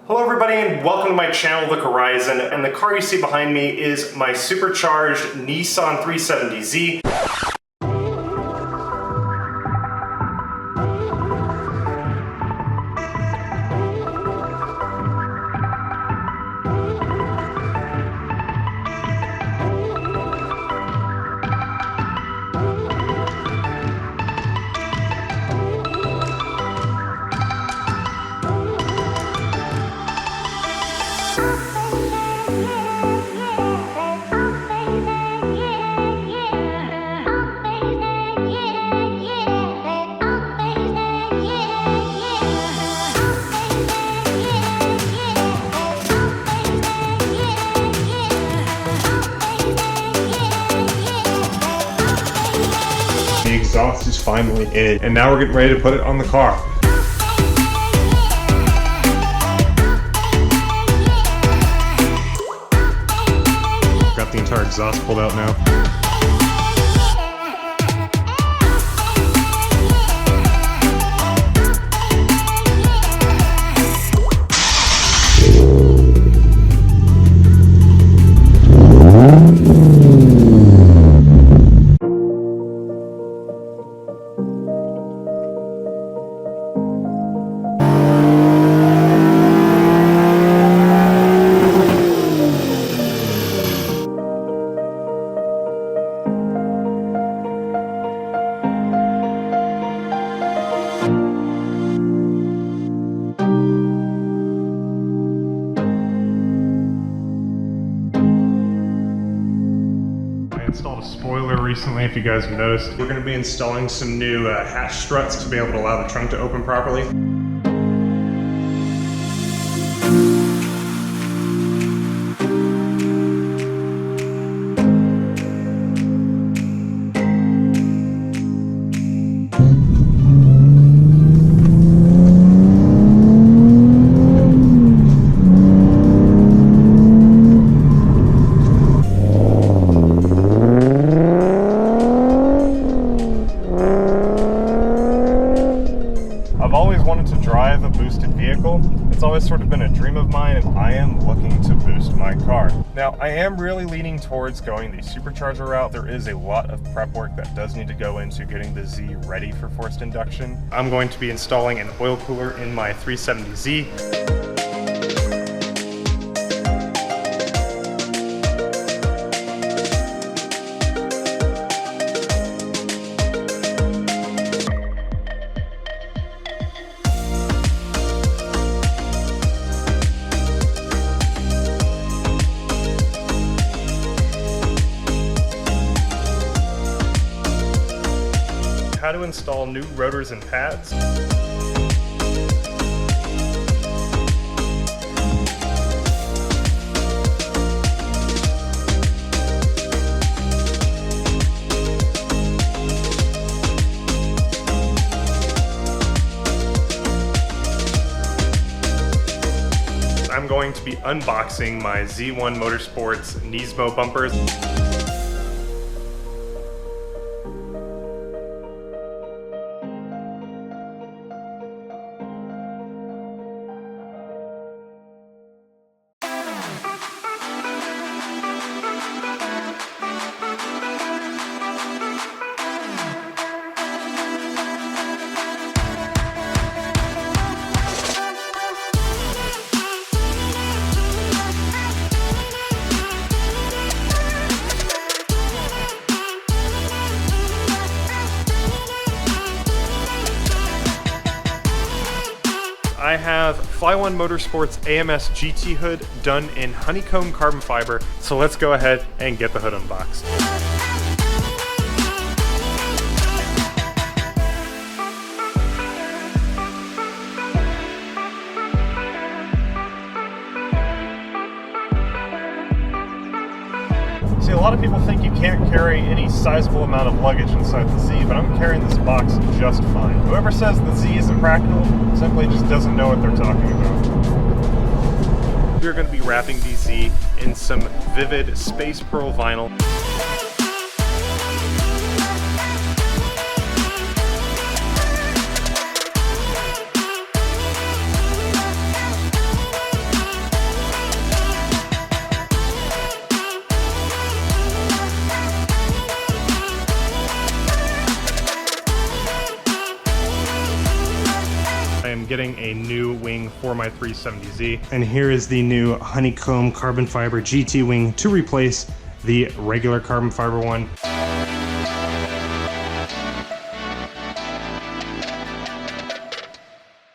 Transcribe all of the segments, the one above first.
Hello everybody and welcome to my channel, The Horizon, and the car you see behind me is my supercharged Nissan 370Z. The exhaust is finally in, and now we're getting ready to put it on the car. Got the entire exhaust pulled out now. Installed a spoiler recently, if you guys have noticed. We're going to be installing some new hatch struts to be able to allow the trunk to open properly. I've always wanted to drive a boosted vehicle. It's always sort of been a dream of mine, and I am looking to boost my car. Now, I am really leaning towards going the supercharger route. There is a lot of prep work that does need to go into getting the Z ready for forced induction. I'm going to be installing an oil cooler in my 370Z. How to install new rotors and pads. I'm going to be unboxing my Z1 Motorsports Nismo bumpers. I have Fly One Motorsports AMS GT hood done in honeycomb carbon fiber, so let's go ahead and get the hood unboxed. See, a lot of people think you can't carry any sizable amount of luggage inside the Z, but I'm carrying this box just fine. Whoever says the Z isn't practical simply just doesn't know what they're talking about. We're going to be wrapping the Z in some vivid Space Pearl vinyl. getting a new wing for my 370Z. And here is the new honeycomb carbon fiber GT wing to replace the regular carbon fiber one.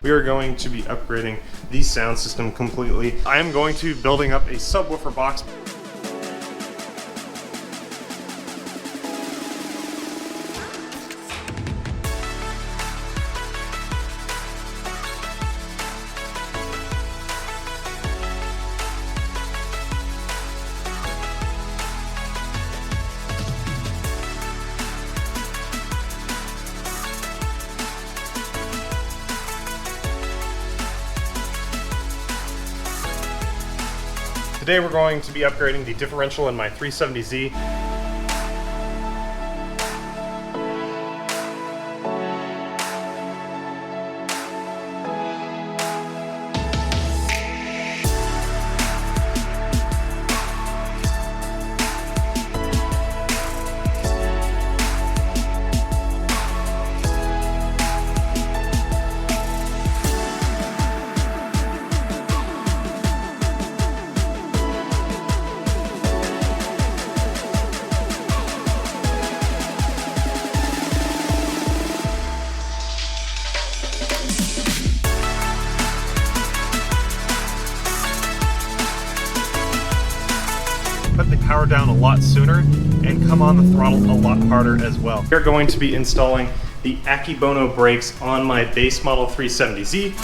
We are going to be upgrading the sound system completely. I am going to be building up a subwoofer box. Today we're going to be upgrading the differential in my 370Z. Put the power down a lot sooner and come on the throttle a lot harder as well. We're going to be installing the Akibono brakes on my base model 370Z.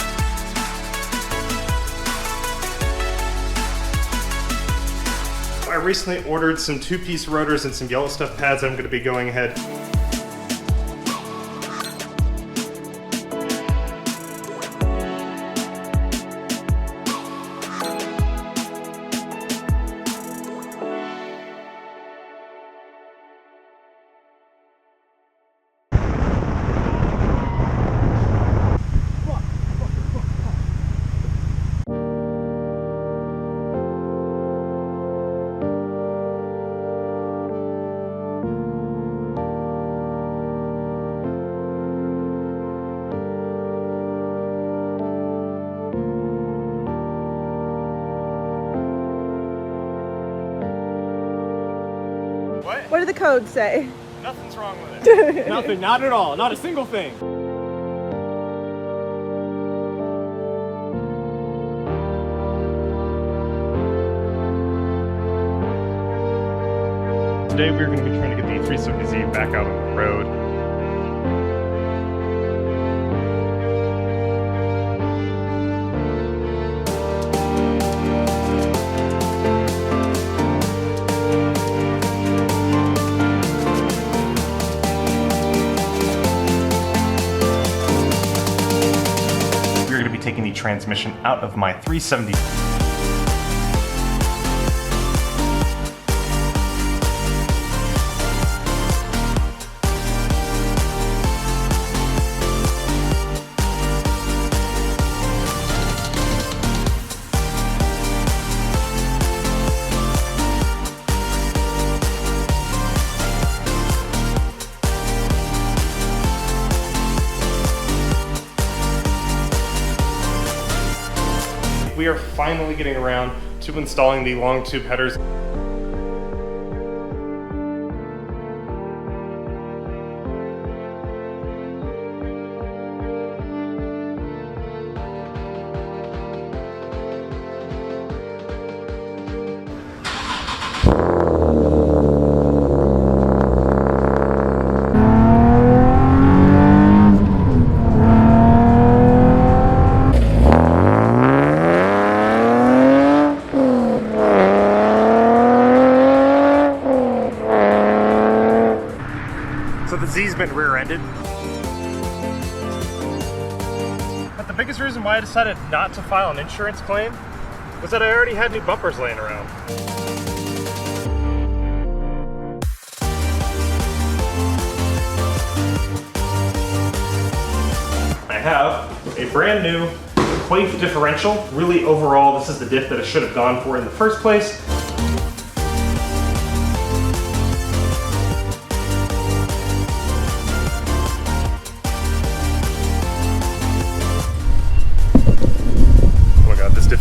I recently ordered some two-piece rotors and some yellow stuff pads that I'm going to be going ahead. What did the code say? Nothing's wrong with it. Nothing, not at all, not a single thing. Today we're going to be trying to get the 370Z back out on the road. We're going to be taking the transmission out of my 370. We are finally getting around to installing the long tube headers. So the Z's been rear-ended. But the biggest reason why I decided not to file an insurance claim was that I already had new bumpers laying around. I have a brand new Quaife differential. Really, overall, this is the diff that I should have gone for in the first place.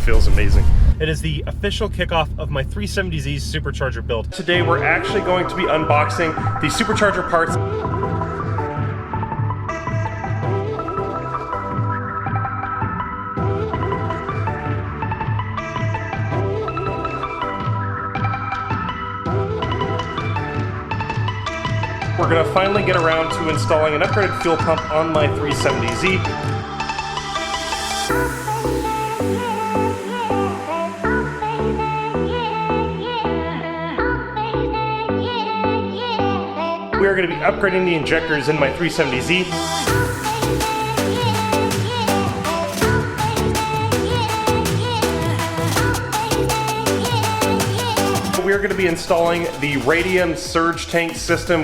feels amazing. It is the official kickoff of my 370Z supercharger build. Today we're actually going to be unboxing the supercharger parts. We're gonna finally get around to installing an upgraded fuel pump on my 370Z. We are gonna be upgrading the injectors in my 370Z. We are gonna be installing the Radium surge tank system.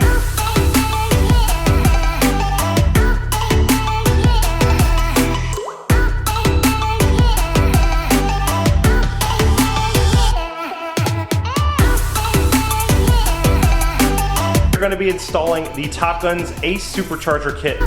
We're going to be installing the Top Gun's Ace supercharger kit.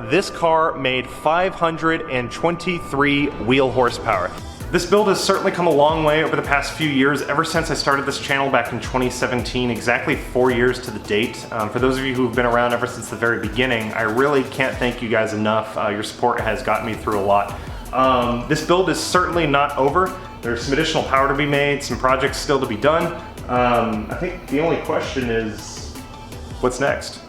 This car made 523 wheel horsepower. This build has certainly come a long way over the past few years, ever since I started this channel back in 2017, exactly 4 years to the date. For those of you who've been around ever since the very beginning, I really can't thank you guys enough. Your support has gotten me through a lot. This build is certainly not over. There's some additional power to be made, some projects still to be done. I think the only question is, what's next?